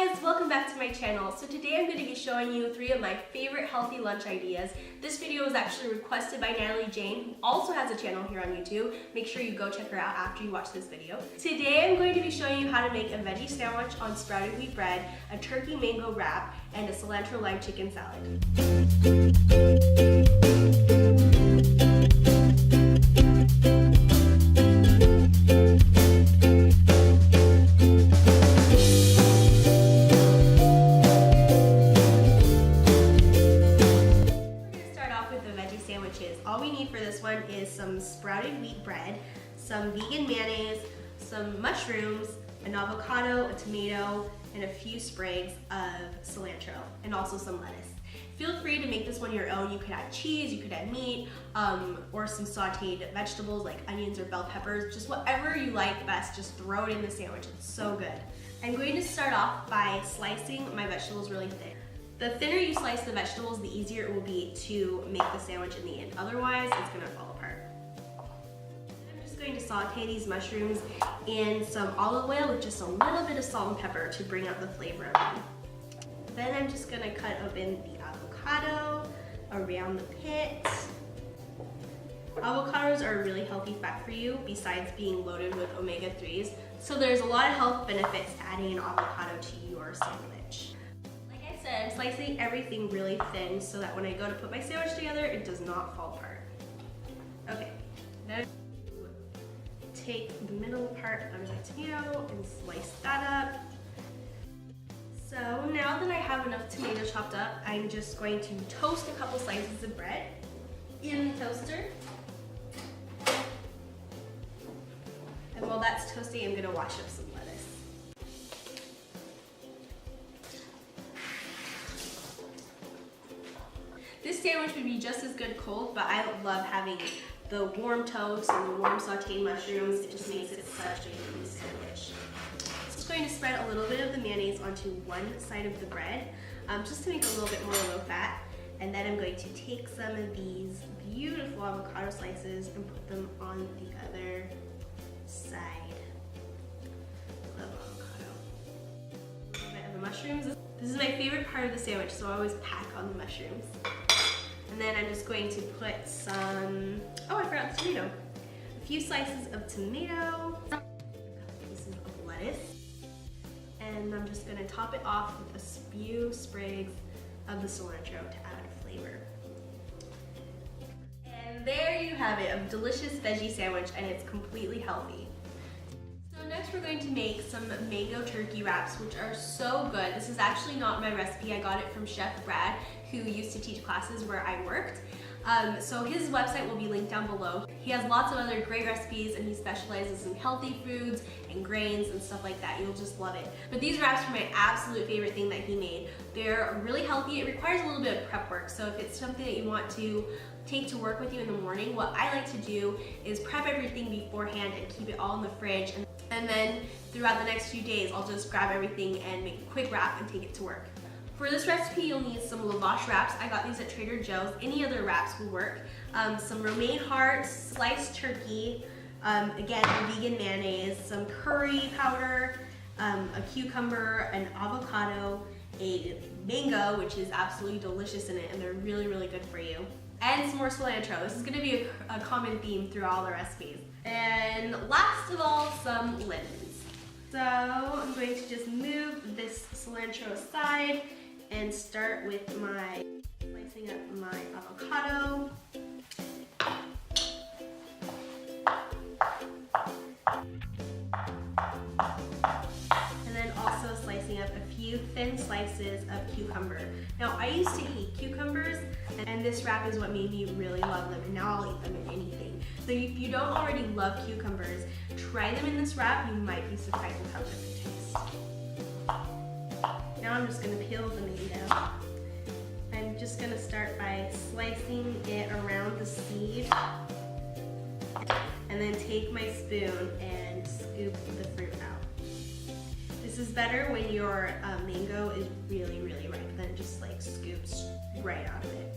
guys, welcome back to my channel. So today I'm going to be showing you 3 of my favorite healthy lunch ideas. This video was actually requested by Natalie Jane, who also has a channel here on YouTube. Make sure you go check her out after you watch this video. Today I'm going to be showing you how to make a veggie sandwich on sprouted wheat bread, a turkey mango wrap, and a cilantro lime chicken salad. All we need for this one is some sprouted wheat bread, some vegan mayonnaise, some mushrooms, an avocado, a tomato, and a few sprigs of cilantro, and also some lettuce. Feel free to make this one your own. You could add cheese, you could add meat, or some sauteed vegetables like onions or bell peppers. Just whatever you like best, just throw it in the sandwich. It's so good. I'm going to start off by slicing my vegetables really thin. The thinner you slice the vegetables, the easier it will be to make the sandwich in the end. Otherwise, it's gonna fall apart. I'm just going to saute these mushrooms in some olive oil with just a little bit of salt and pepper to bring out the flavor of them. Then I'm just gonna cut open the avocado around the pit. Avocados are a really healthy fat for you, besides being loaded with omega-3s. So there's a lot of health benefits to adding an avocado to your sandwich. I'm slicing everything really thin so that when I go to put my sandwich together, it does not fall apart. Okay, now take the middle part of my tomato and slice that up. So now that I have enough tomato chopped up, I'm just going to toast a couple slices of bread in the toaster. And while that's toasting, I'm gonna wash up some lettuce. This sandwich would be just as good cold, but I love having the warm toast and the warm sauteed mushrooms. It just makes it such a yummy sandwich. I'm just going to spread a little bit of the mayonnaise onto one side of the bread, just to make it a little bit more low fat. And then I'm going to take some of these beautiful avocado slices and put them on the other side of avocado. A little bit of the mushrooms. This is my favorite part of the sandwich, so I always pack on the mushrooms. And then I'm just going to put some, I forgot the tomato. A few slices of tomato, a couple pieces of lettuce, and I'm just gonna top it off with a few sprigs of the cilantro to add flavor. And there you have it, a delicious veggie sandwich, and it's completely healthy. So next we're going to make some mango turkey wraps, which are so good. This is actually not my recipe. I got it from Chef Brad, who used to teach classes where I worked. So his website will be linked down below. He has lots of other great recipes, and he specializes in healthy foods and grains and stuff like that. You'll just love it. But these wraps are my absolute favorite thing that he made. They're really healthy. It requires a little bit of prep work. So if it's something that you want to take to work with you in the morning, what I like to do is prep everything beforehand and keep it all in the fridge. And then throughout the next few days, I'll just grab everything and make a quick wrap and take it to work. For this recipe, you'll need some Lavash Wraps. I got these at Trader Joe's. Any other wraps will work. Some romaine hearts, sliced turkey, again, vegan mayonnaise, some curry powder, a cucumber, an avocado, a mango, which is absolutely delicious in it, and they're really, really good for you. And some more cilantro. This is gonna be a common theme through all the recipes. And last of all, some lemons. So I'm going to just move this cilantro aside and start with my slicing up my avocado. And then also slicing up a few thin slices of cucumber. Now I used to hate cucumbers, and this wrap is what made me really love them, and now I'll eat them in anything. So if you don't already love cucumbers, try them in this wrap. You might be surprised with how good they taste. Now I'm just going to peel the tomato. I'm just going to start by slicing it around the seed, and then take my spoon and scoop the fruit out. This is better when your mango is really, really ripe, then it just like scoops right out of it.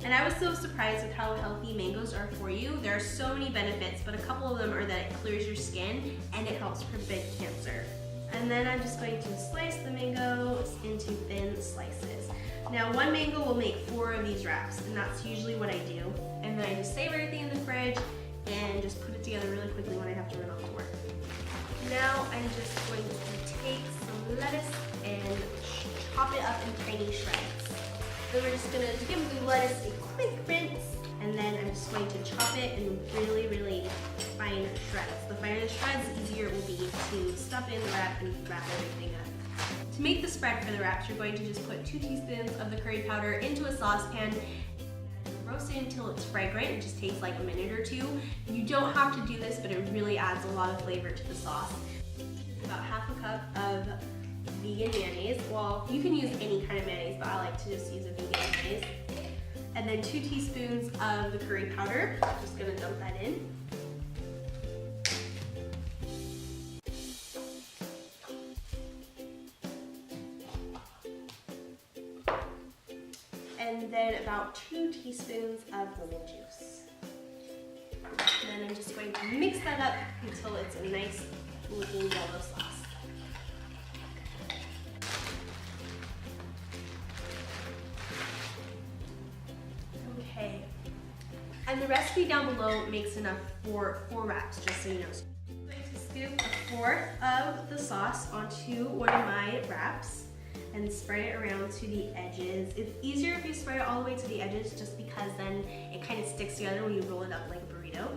And I was so surprised with how healthy mangoes are for you. There are so many benefits, but a couple of them are that it clears your skin and it helps prevent cancer. And then I'm just going to slice the mangoes into thin slices. Now 1 mango will make 4 of these wraps, and that's usually what I do. And then I just save everything in the fridge and just put it together really quickly when I have to run off to work. Now I'm just going to take some lettuce and chop it up in tiny shreds. Then we're just going to give the lettuce a quick rinse, and then I'm just going to chop it in really, really fine shreds. The finer the shreds, the easier it will be to stuff in the wrap and wrap everything up. To make the spread for the wraps, you're going to just put 2 teaspoons of the curry powder into a saucepan. Roast it until it's fragrant. It just takes like a minute or 2. You don't have to do this, but it really adds a lot of flavor to the sauce. About half a cup of vegan mayonnaise. Well, you can use any kind of mayonnaise, but I like to just use a vegan mayonnaise. And then 2 teaspoons of the curry powder. Just gonna dump that in. And then about 2 teaspoons of lemon juice. And then I'm just going to mix that up until it's a nice looking yellow sauce. Okay, and the recipe down below makes enough for 4 wraps, just so you know. So I'm going to scoop 1/4 of the sauce onto one of my wraps and spread it around to the edges. It's easier if you spread it all the way to the edges, just because then it kind of sticks together when you roll it up like a burrito.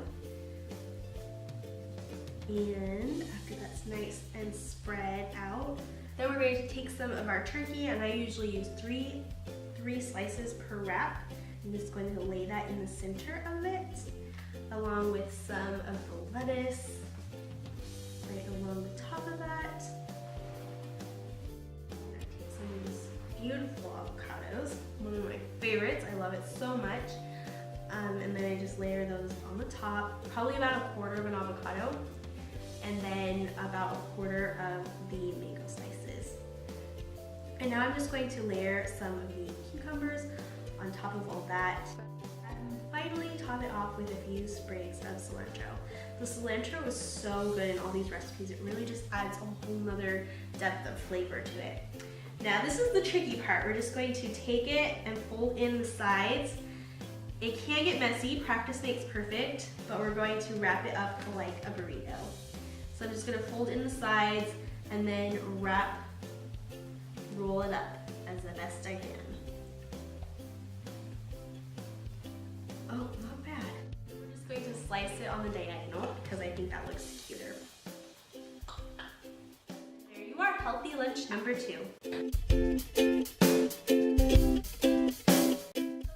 And after that's nice and spread out, then we're going to take some of our turkey, and I usually use three slices per wrap. I'm just going to lay that in the center of it, along with some of the lettuce right along the top of that. And I take some of these beautiful avocados, one of my favorites. I love it so much. And then I just layer those on the top, probably about 1/4 of an avocado, and then about 1/4 of the mango slices. And now I'm just going to layer some of the cucumbers on top of all that. And finally top it off with a few sprigs of cilantro. The cilantro is so good in all these recipes. It really just adds a whole nother depth of flavor to it. Now this is the tricky part. We're just going to take it and fold in the sides. It can get messy, practice makes perfect, but we're going to wrap it up like a burrito. So I'm just gonna fold in the sides and then roll it up as the best I can. Oh, not bad. We're just going to slice it on the diagonal because I think that looks cuter. There you are, healthy lunch number 2.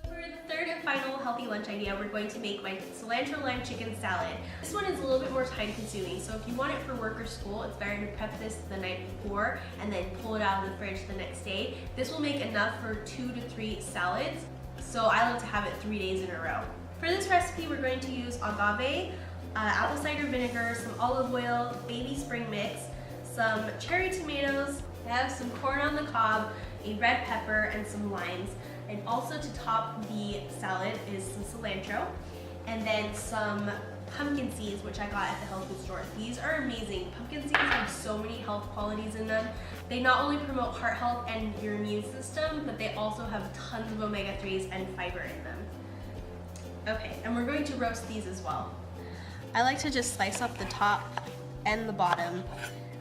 For the third and final healthy lunch idea, we're going to make my cilantro lime chicken salad. This one is a little bit more time consuming, so if you want it for work or school, it's better to prep this the night before and then pull it out of the fridge the next day. This will make enough for 2 to 3 salads. So I like to have it 3 days in a row. For this recipe, we're going to use agave, apple cider vinegar, some olive oil, baby spring mix, some cherry tomatoes, I have some corn on the cob, a red pepper, and some limes. And also to top the salad is some cilantro, and then some pumpkin seeds, which I got at the health food store. These are amazing. Pumpkin seeds have so many health qualities in them. They not only promote heart health and your immune system, but they also have tons of omega-3s and fiber in them. Okay, and we're going to roast these as well. I like to just slice off the top and the bottom,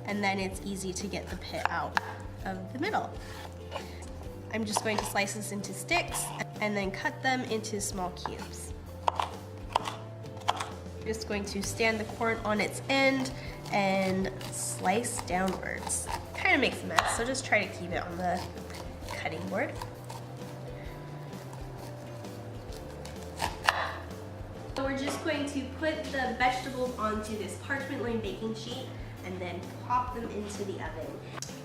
and then it's easy to get the pit out of the middle. I'm just going to slice this into sticks and then cut them into small cubes. Just going to stand the corn on its end and slice downwards. Kind of makes a mess, so just try to keep it on the cutting board. So we're just going to put the vegetables onto this parchment lined baking sheet and then pop them into the oven.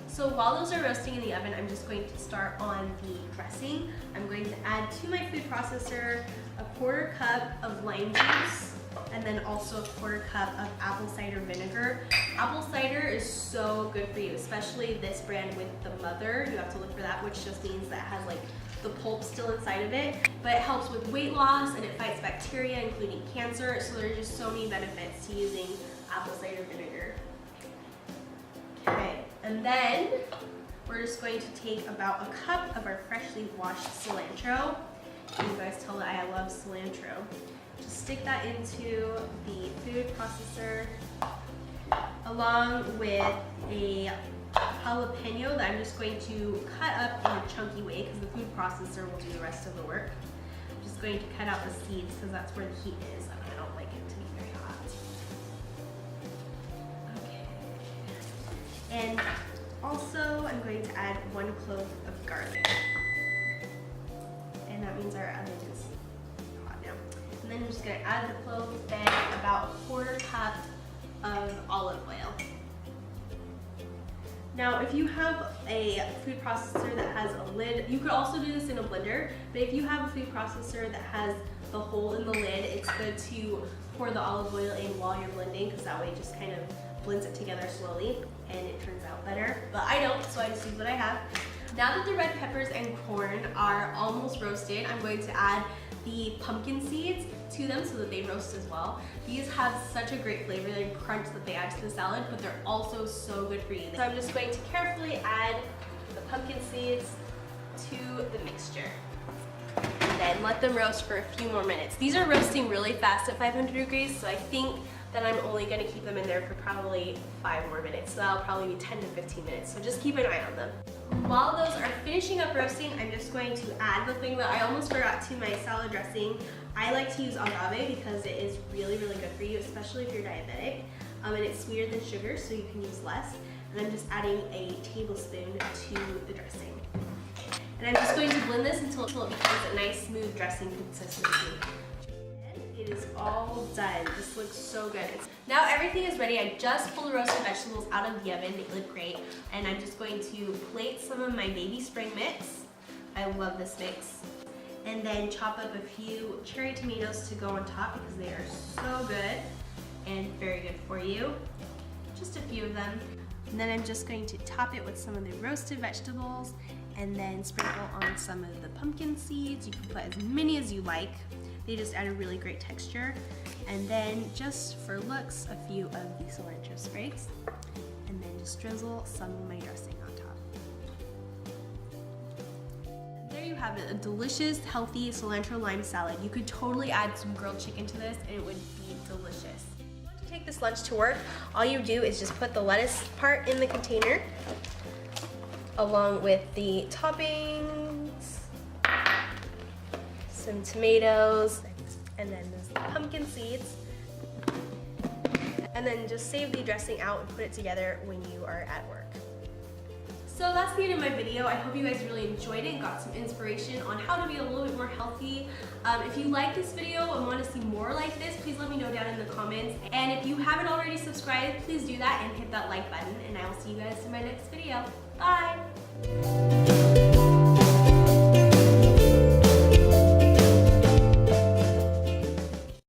So while those are roasting in the oven, I'm just going to start on the dressing. I'm going to add to my food processor a 1/4 cup of lime juice, and then also a 1/4 cup of apple cider vinegar. Apple cider is so good for you, especially this brand with the mother. You have to look for that, which just means that it has like the pulp still inside of it. But it helps with weight loss and it fights bacteria, including cancer. So there are just so many benefits to using apple cider vinegar. Okay, And then we're just going to take about a cup of our freshly washed cilantro. You guys tell that I love cilantro. Just stick that into the food processor along with a jalapeno that I'm just going to cut up in a chunky way because the food processor will do the rest of the work. I'm just going to cut out the seeds because that's where the heat is and I don't like it to be very hot. Okay. And also I'm going to add 1 clove of garlic. And that means our oven is hot now. And then I'm just going to add the cloves and about 1/4 cup of olive oil. Now, if you have a food processor that has a lid, you could also do this in a blender, but if you have a food processor that has the hole in the lid, it's good to pour the olive oil in while you're blending because that way it just kind of blends it together slowly and it turns out better. But I don't, so I just use what I have. Now that the red peppers and corn are almost roasted, I'm going to add the pumpkin seeds to them so that they roast as well. These have such a great flavor and crunch that they add to the salad, but they're also so good for you. So I'm just going to carefully add the pumpkin seeds to the mixture. And then let them roast for a few more minutes. These are roasting really fast at 500 degrees, so I think that I'm only going to keep them in there for probably 5 more minutes. So that'll probably be 10 to 15 minutes, so just keep an eye on them. While those are finishing up roasting, I'm just going to add the thing that I almost forgot to my salad dressing. I like to use agave because it is really, really good for you, especially if you're diabetic. And it's sweeter than sugar, so you can use less. And I'm just adding a tablespoon to the dressing. And I'm just going to blend this until it becomes a nice, smooth dressing consistency. It is all done. This looks so good. Now everything is ready. I just pulled the roasted vegetables out of the oven. They look great. And I'm just going to plate some of my baby spring mix. I love this mix. And then chop up a few cherry tomatoes to go on top because they are so good and very good for you. Just a few of them. And then I'm just going to top it with some of the roasted vegetables and then sprinkle on some of the pumpkin seeds. You can put as many as you like. They just add a really great texture. And then just for looks, a few of the cilantro sprigs. And then just drizzle some of my dressing on top. And there you have it, a delicious, healthy cilantro lime salad. You could totally add some grilled chicken to this and it would be delicious. If you want to take this lunch to work, all you do is just put the lettuce part in the container along with the toppings, some tomatoes, and then there's the pumpkin seeds. And then just save the dressing out and put it together when you are at work. So that's the end of my video. I hope you guys really enjoyed it and got some inspiration on how to be a little bit more healthy. If you like this video and want to see more like this, please let me know down in the comments. And if you haven't already subscribed, please do that and hit that like button. And I will see you guys in my next video. Bye!